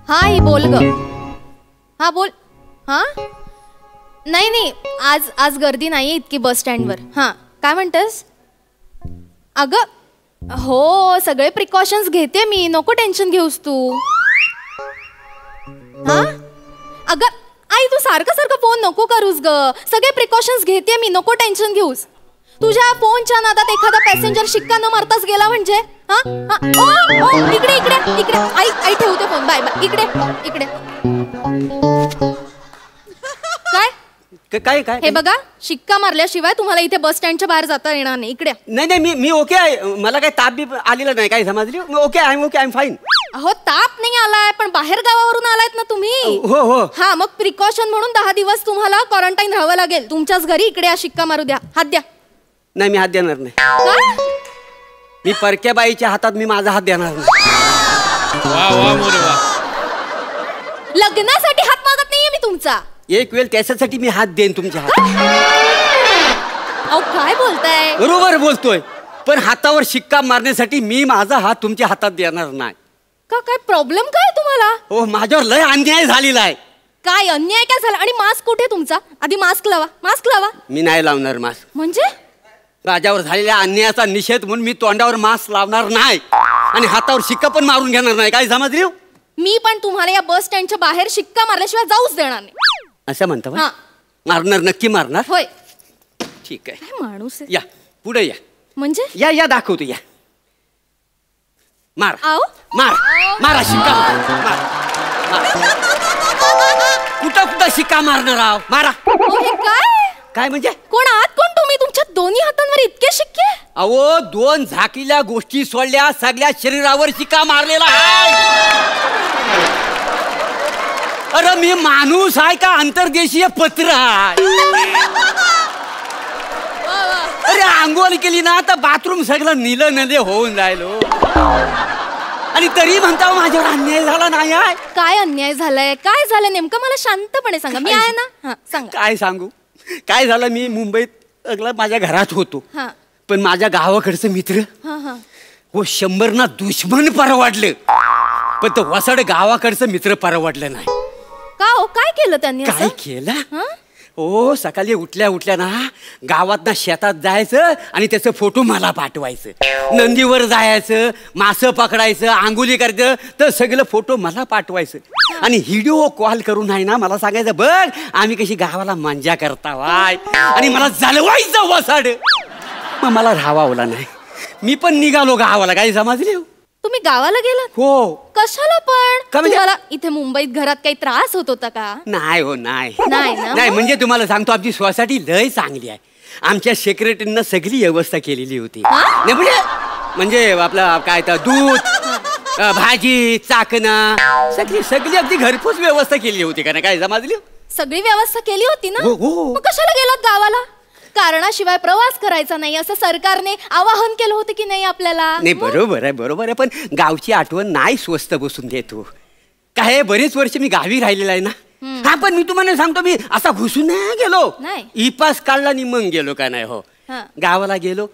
हा ही बोल ग. हा बोल. हा नाही नाही आज गर्दी नाहीये इतकी बस स्टँडवर. हा काय म्हणतेस? अगं हो सगळे प्रिकॉशन्स घेते मी, नको टेन्शन घेऊस तू. हा अगं आई तू सारखं सारखं फोन नको करूस ग, सगळे प्रिकॉशन्स घेते मी, नको टेन्शन घेऊस. तुझ्या फोनच्या नादात एखादा पॅसेंजर शिक्का न मारताच गेला म्हणजे. हा हा ओ ओ इकडे इकडे इकडे आई आई ठेवते फोन. Bye bye. इकडे इकडे. काय काय हे बघा शिक्का मारल्याशिवाय तुम्हाला इथे बस स्टँडच्या बाहेर जाता येणार नाही. इकडे. नाही नाही मी ओके आहे, मला काही ताप बी आलेला नाही, काय समजली? मी ओके आय एम फाईन. अहो ताप नाही आलाय पण बाहेर गावावरून आलायत ना तुम्ही. हो हो. हा मग प्रिकॉशन म्हणून 10 दिवस तुम्हाला क्वारंटाईन राहावं लागेल. तुमच्याच घरी इकडे हा शिक्का मारू द्या. हात द्या. नाही मी हात देणार नाही. मी परक्या बाईच्या हातात मी माझा हात देणार नाही. वा वा मोरे वा. लग्नासाठी हात मागत नाहीये मी तुमचा. एक वेळ त्याच्यासाठी मी हात देईन तुमच्या हात. अहो काय बोलताय? बरोबर बोलतोय, पण हातावर शिक्का मारण्यासाठी मी माझा हात तुमच्या हातात देणार नाही. का काय प्रॉब्लेम काय तुम्हाला? हो माझ्यावर लय अन्याय झालेला आहे. काय अन्याय काय झाला? आणि मास्क कुठे तुमचा? आधी मास्क लावा. मास्क लावा. मी नाही लावणार मास्क. म्हणजे माझ्यावर झालेल्या अन्यायाचा निषेध म्हणून मी तोंडावर मास्क लावणार नाही आणि हातावर शिक्का पण मारून घेणार नाही. काय समजली? मी पण तुम्हाला या बस स्टँडच्या बाहेर शिक्का मारल्याशिवाय जाऊच देणार नाही. असं म्हणता? हा. मारणार, नक्की मारणार? होय. ठीक आहे. काय माणूस आहे? या पुढे या. म्हणजे या या दाखवतो. या मार. आओ मार मारा शिक्का मार. कुठं कुठं शिक्का मारणार आहो? मारा. हे काय काय म्हणजे? कोण आहात कोण तुम्ही? तुमच्या दोन्ही हातांवर इतके शिक्के? अहो 2 झाकील्या गोष्टी सोडल्या सगळ्या शरीरावर शिक्का मारलेला आहे. अरे मी माणूस आहे का अंतर्देशीय पत्र आहे? अरे आंघोळ केली ना तर बाथरूम सगळं नीलं नदे होऊन राहिलो आणि तरी म्हणता माझ्यावर अन्याय झाला नाही आहे. काय अन्याय झालाय? काय झालं नेमकं मला शांतपणे सांगा. मी आहे ना. हा सांगा. काय सांगू? काय झालं, मी मुंबईत अगला माझ्या घरात होतो, हा पण माझ्या गावाकडचं मित्र हा हा हो 100 ना दुश्मन परवडलं, पण तो वसड गावाकडचं मित्र परवडलं नाही. का हो काय केलं त्यांनी? काय केलं? हो सकाळी उठल्या उठल्या ना गावात ना शेतात जायचं आणि त्याचं फोटो मला पाठवायचं. नंदीवर जायचं, मासं पकडायचं, आंघोळी करायचं, तर सगळं फोटो मला पाठवायचं आणि व्हिडिओ कॉल करून आहे ना मला सांगायचं बघ आम्ही कशी गावाला मजा करता वाय, आणि मला जलवायचं वसाड. मग मला राहावला नाही, मी पण निघालो गावाला. काय समजले? तुम्ही गावाला गेलात? हो. कशाला पण? का म्हणजे? तुम्हाला इथे मुंबईत घरात काही त्रास होत होता का? नाही हो नाही नाही ना? नाही म्हणजे तुम्हाला सांगतो आमची सोसायटी लय चांगली आहे. आमच्या सेक्रेटरीनं सगळी व्यवस्था केलेली होती. नाही म्हणजे आपलं काय तर दूध, भाजी, चाकणं सगळी सगळी अगदी घरपोच व्यवस्था केली होती का? नाही काय समजली? सगळी व्यवस्था केली होती ना? हो, हो. मग कशाला गेलात गावाला? कारणाशिवाय प्रवास करायचा नाही असं सरकारने आवाहन केलं होतं की नाही आपल्याला? नाही बरोबर आहे बरोबर आहे, पण गावची आठवण नाही स्वस्त बसून देतो. काय बरेच वर्ष मी गावी राहिलेला आहे ना. हा पण मी तुम्हाला सांगतो मी असा घुसून नाही गेलो. ई पास काढला आणि मग गेलो का नाही. हो गावाला गेलो.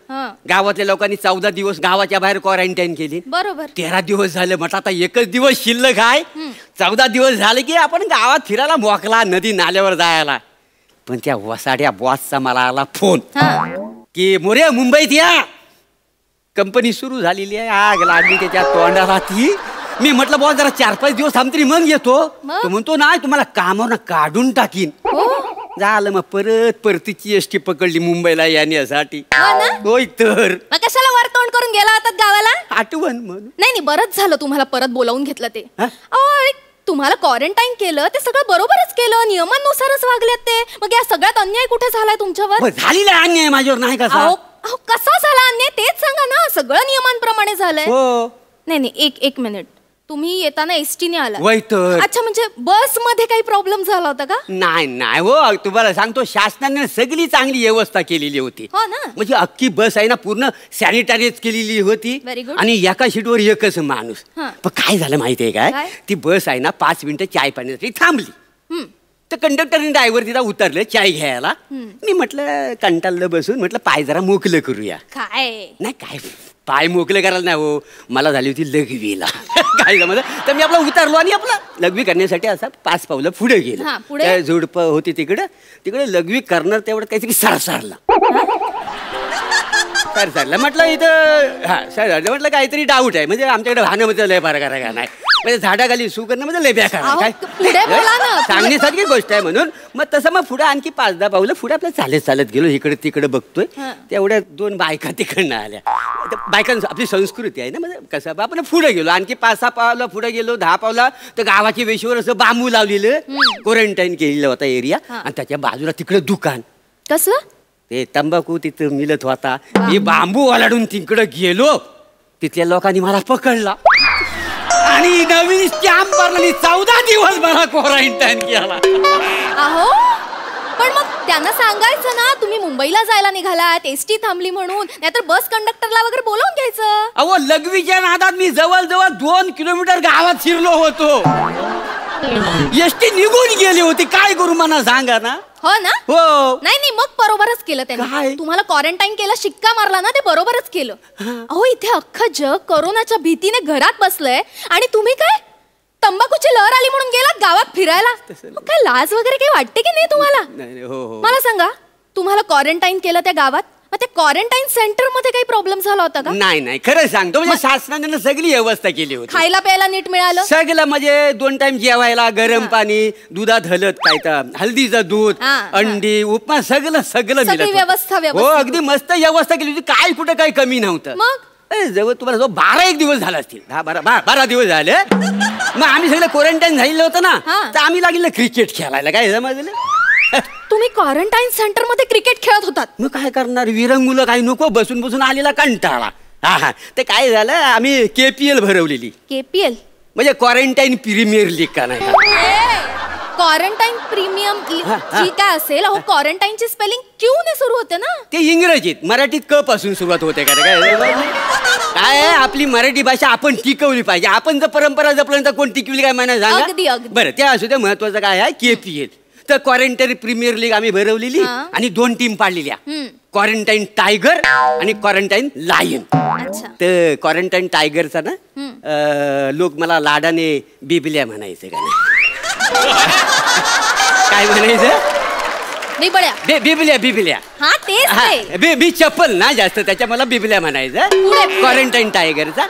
गावातल्या लोकांनी 14 दिवस गावाच्या बाहेर क्वारंटाईन केली. बरोबर. 13 दिवस झाले. म्हटलं आता एकच दिवस शिल्लक आहे. 14 दिवस झाले की आपण गावात फिरायला मोकला, नदी नाल्यावर जायला. पण त्या वसाड्या बॉसचा मला आला फोन की मोरे मुंबईत या, कंपनी सुरू झालेली आहे. आग लागली त्याच्या तोंडाला ती. मी म्हटलं बॉस जरा 4-5 दिवस थांबतरी मग येतो. तो म्हणतो नाही तुम्हाला कामावर काढून टाकीन. झालं मग परतीची एसटी पकडली मुंबईला येण्यासाठी. होय तर कशाला वर तोंड करून गेला होता गावाला? आठवण म्हणून. नाही बरंच झालं तुम्हाला परत बोलावून घेतलं ते. तुम्हाला क्वारंटाईन केलं ते सगळं बरोबरच केलं, नियमानुसारच वागलेत ते. मग या सगळ्यात अन्याय कुठे झालाय तुमच्यावर? झालेला अन्याय माझ्यावर नाही का? कसा झाला अन्याय तेच सांगा ना. सगळं नियमांप्रमाणे झालंय. नाही एक मिनिट. तुम्ही येताना एसटीने आला? अच्छा म्हणजे बस मध्ये काही प्रॉब्लेम झाला होता का? नाही हो तुम्हाला सांगतो शासनाने सगळी चांगली व्यवस्था केलेली होती. हो ना. म्हणजे अख्खी बस आहे ना पूर्ण सॅनिटायझर केलेली होती आणि एका सीटवर एकच माणूस. पण काय झालं माहितीये काय, ती बस आहे ना 5 मिनिटं चाय पाण्यासाठी थांबली. तर कंडक्टरने ड्रायव्हर तिला उतरले चाय घ्यायला. मी म्हटलं कंटाळलं बसून, म्हटलं पाय जरा मोकलं करूया. काय नाही काय पाय मोकळे करायला नाही हो, मला झाली होती लघवीला. काय जमलं तर मी आपला उतरलो आणि आपला लघवी करण्यासाठी असा 5 पावलं पुढे गेलो. त्या झुडपं होती तिकडे लघवी करणार तेवढं काहीतरी सरसारला. म्हटलं इथं सरसारलं म्हटलं काहीतरी डाऊट आहे, म्हणजे आमच्याकडे वाहनामध्ये लय फार करा का नाही, म्हणजे झाडाखाली सू करणं म्हणजे लय बेकार काय सांगण्यासारखी गोष्ट आहे. म्हणून मग तसं मग पुढे आणखी 5-10 पावलं पुढे आपल्याला चालत गेलो. इकडे तिकडे बघतोय तेवढ्या 2 बायका तिकडनं आल्या. बायकांची आपली संस्कृती आहे ना, म्हणजे कसं आपण पुढे गेलो, आणखी 5-6 पावलं पुढे गेलो, 10 पावलं तर गावाच्या वेशीवर असं बांबू लावलेलं, क्वारंटाईन केलेला होता एरिया, आणि त्याच्या बाजूला तिकडे दुकान. कसलं ते तंबाखू तिथं मिळत होता. मी बांबू ओलाडून तिकडे गेलो, तिथल्या लोकांनी मला पकडला आणि नवीन स्टॅम्प मारला. 14 दिवस मला क्वारंटाईन केला. अहो पण मग त्यांना सांगायचं ना तुम्ही मुंबईला जायला निघालात, एसटी थांबली म्हणून, नाहीतर बस कंडक्टरला वगैरे बोलावून घ्यायचं. अहो लघवीच्या नादात मी जवळ 2 किलोमीटर गावात शिरलो होतो. एसटी निघून गेली होती, काय करू मला सांगा ना. हो ना. हो नाही मग बरोबरच केलं त्यांनी. तुम्हाला क्वारंटाईन केलं, शिक्का मारला ना, ते बरोबरच केलं. अहो इथे अख्खं जग कोरोनाच्या भीतीने घरात बसलंय आणि तुम्ही काय तंबाखूची लहर आली म्हणून गेलात गावात फिरायला. काय लाज वगैरे काही वाटते की नाही तुम्हाला. मला सांगा, तुम्हाला क्वारंटाईन केलं त्या गावात, मग त्या क्वारंटाईन सेंटर मध्ये काही प्रॉब्लेम झाला होता का. नाही खरं सांगतो, म्हणजे शासनाने सगळी व्यवस्था केली होती. खायला प्यायला नीट मिळालं सगळं, म्हणजे 2 टाइम जेवायला गरम पाणी, दुधात हलद, काय तर हल्दीचं दूध, अंडी, उपमा, सगळं मिळत. व्यवस्था हो अगदी मस्त व्यवस्था केली होती, काय कुठं काही कमी नव्हतं. मग जवळ तुम्हाला 12 दिवस झाले असतील, 12 दिवस झाले. मग आम्ही सगळं क्वारंटाईन झालेलं होतं ना, तर आम्ही लागले क्रिकेट खेळायला. काय समजलं, तुम्ही क्वारंटाईन सेंटर मध्ये क्रिकेट खेळत होतात. मग काय करणार, विरंगुलं काही नको, बसून आलेला कंटाळा. ते काय झालं, आम्ही KPL भरवलेली. KPL म्हणजे क्वारंटाईन प्रीमियर लीग का नाही. क्वारंटाईन प्रीमियम लीग काय असेल. अहो क्वारंटाईनची स्पेलिंग क्यू ने सुरू होते ना. ते इंग्रजीत, मराठीत क पासून सुरुवात होते का. काय आपली मराठी भाषा आपण टिकवली पाहिजे. आपण जर परंपरा जपल्यानंतर कोण टिकवली काय म्हणा सांगा. बरं त्या असू द्या, महत्वाचं काय आहे KPL. तर क्वारंटाईन प्रीमियर लीग आम्ही भरवलेली आणि 2 टीम पाडलेल्या, क्वारंटाईन टायगर आणि क्वारंटाईन लायन. तर क्वारंटाईन टायगरचा ना लोक मला लाडाने बिबल्या म्हणायचं का नाही. काय म्हणायचं, बिबल्या. हा तेच बी चप्पल ना जास्त, त्याच्या मला बिबल्या म्हणायचं. क्वारंटाईन टायगरचा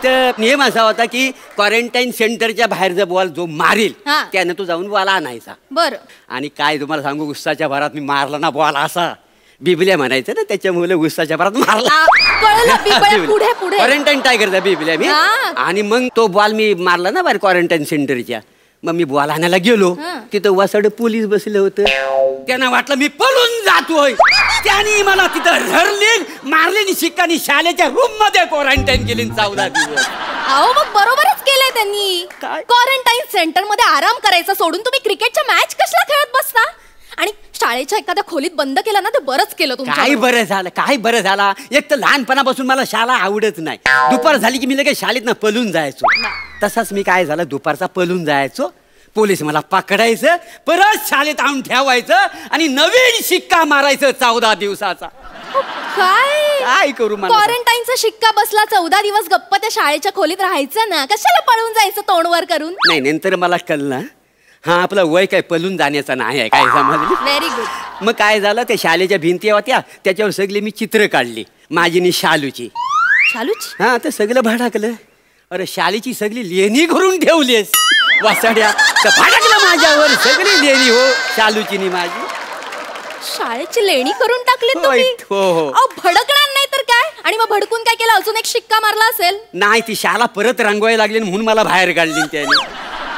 तर नियम असा होता की क्वारंटाईन सेंटरच्या बाहेर जर बॉल जो मारेल त्यानं तो जाऊन बॉल आणायचा. बरं. आणि काय तुम्हाला सांगू, गुस्साच्या भरात मी मारला ना बॉल, असा बिबल्या म्हणायचं ना, त्याच्यामुळे गुस्साच्या भरात मारला. क्वारंटाईन टायगरचा बिबल्या मी. आणि मग तो बॉल मी मारला ना बाहेर क्वारंटाईन सेंटरच्या, मग मी बॉल आणायला गेलो, तिथं वासड पोलीस बसलं होतं. त्यांना वाटलं मी पळून जातोय, त्यांनी मला तिथं धरले, मारले, शिक्कानी शाळेच्या रूम मध्ये क्वारंटाईन केली 14 दिवस. अहो मग बरोबरच केलंय त्यांनी. क्वारंटाईन सेंटर मध्ये आराम करायचं सोडून तुम्ही क्रिकेटच्या मॅच कशाला खेळत बसता. आणि शाळेच्या एखाद्या खोलीत बंद केलं ना, ते बरंच केलं तुमचं. काय बरं झालं. एक तर लहानपणापासून मला शाळा आवडत नाही. दुपार झाली की मी लगेच शाळेत ना पळून जायचो. तसाच मी काय झालं, दुपारचा पळून जायचो, पोलीस मला पकडायचं, परत शाळेत आणून ठेवायचं आणि नवीन शिक्का मारायचं 14 दिवसाचा. काय करू, क्वारंटाईनचा शिक्का बसला, 14 दिवस गप्प त्या शाळेच्या खोलीत राहायचं ना, कशाला पळून जायचं तोंडवर करून. नाही नंतर मला कळलं, हा आपलं वय काय पळून जाण्याचं नाही आहे. काय समजली. Very good. मग काय झालं, त्या शाळेच्या भिंती होत्या, त्याच्यावर सगळे मी चित्र काढली माझी नि शालूची. हा तर सगळं भडाकलं. अरे शाळेची सगळी लेणी करून ठेवलीस वासाड्या, तर भडकलं माझ्यावर सगळी लेणी. हो शालूची नि माझी. शाळेची लेणी करून टाकली तुम्ही. हो. भडकणार नाही तर काय. आणि मग भडकून काय केलं, अजून एक शिक्का मारला असेल. नाही, ती शाळा परत रंगवायला लागली म्हणून मला बाहेर काढली त्याने.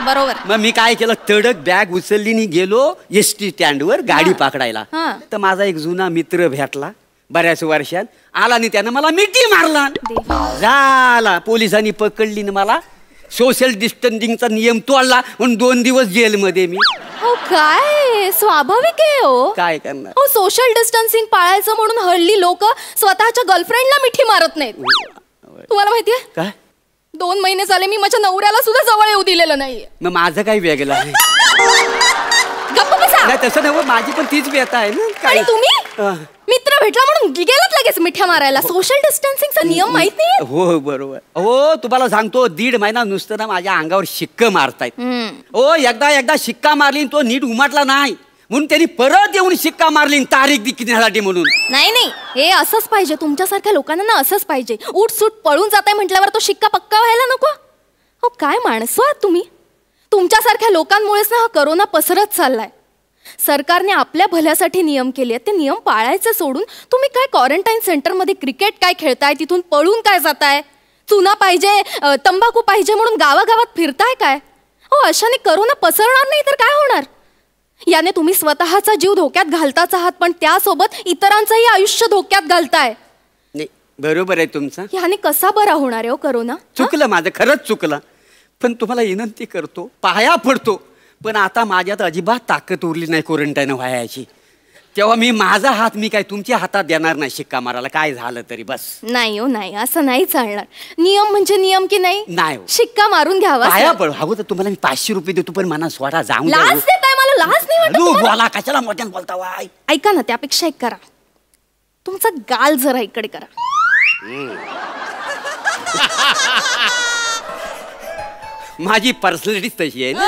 बरोबर. मग मी काय केलं, तडक बॅग उचलली आणि गेलो एसटी स्टँडवर गाडी पकडायला. तर माझा एक जुना मित्र भेटला बऱ्याच वर्षात, आला आणि त्यानं मला मिठी मारला. झाला, पोलिसांनी पकडली ना मला. सोशल डिस्टन्सिंगचा नियम तोडला म्हणून 2 दिवस जेलमध्ये मी. हो काय, स्वाभाविक आहे. हो काय करणार. हो सोशल डिस्टन्सिंग पाळायचं म्हणून हल्ली लोक स्वतःच्या गर्लफ्रेंडला मिठी मारत नाहीत. तुम्हाला माहितीये काय, 2 महिने झाले मी माझ्या नवऱ्याला सुद्धा जवळ येऊ दिलेलं नाहीये. मग माझं काही वेगळं आहे. गप्प बसा. नाही तसं नाही, माझी पण तीच व्यथा आहे ना. आणि तुम्ही मित्र भेटला म्हणून गेलात लगेच मिठ्या मारायला. सोशल डिस्टन्सिंगचा नियम माहित नाही. हो बरोबर. हो तुम्हाला सांगतो 1.5 महिना नुसतं ना माझ्या अंगावर शिक्क मारतायत. हो एकदा शिक्का मारली तो नीट उमटला नाही म्हणून त्यांनी परत येऊन शिक्का मारली तारीख दिखण्यासाठी म्हणून. नाही हे असंच पाहिजे. तुमच्यासारख्या लोकांना ना असंच पाहिजे. उठसूट पळून जाताय म्हटल्यावर तो शिक्का पक्का व्हायला नको. हो काय माणसं आहात तुम्ही. तुमच्यासारख्या लोकांमुळेच ना हा करोना पसरत चाललाय. सरकारने आपल्या भल्यासाठी नियम केले ते नियम पाळायचे सोडून तुम्ही काय क्वारंटाईन सेंटरमध्ये क्रिकेट काय खेळताय, तिथून पळून काय जाताय, चुना पाहिजे तंबाखू पाहिजे म्हणून गावागावात फिरताय काय. हो अशाने करोना पसरणार नाही तर काय होणार. याने तुम्ही स्वतःचा जीव धोक्यात घालताच आहात पण त्यासोबत इतरांचंही आयुष्य धोक्यात घालताय. नाही बरोबर आहे तुमचं. याने कसा बरा होणार आहे हो करोना. चुकलं माझं खरंच चुकलं. पण तुम्हाला विनंती करतो पाया पडतो पण आता माझ्यात अजिबात ताकद उरली नाही क्वारंटाईन व्हायची. तेव्हा मी माझा हात मी काय तुमच्या हातात देणार नाही शिक्का मारायला काय झालं तरी बस. नाही हो नाही असं नाही चालणार. नियम म्हणजे नियम की नाही. नाही शिक्का मारून घ्यावा. पाया पड हवं तर तुम्हाला मी 500 रुपये देतो पण मना स्वतः जाऊन लाज देताय मला. लाज नाही वाटत तुम्हाला? बोला कशाला मोठ्यानं बोलता वाय. ऐका ना त्यापेक्षा एक करा. तुमचा गाल जरा इकडे करा. माझी पर्सनॅलिटी तशी आहे ना.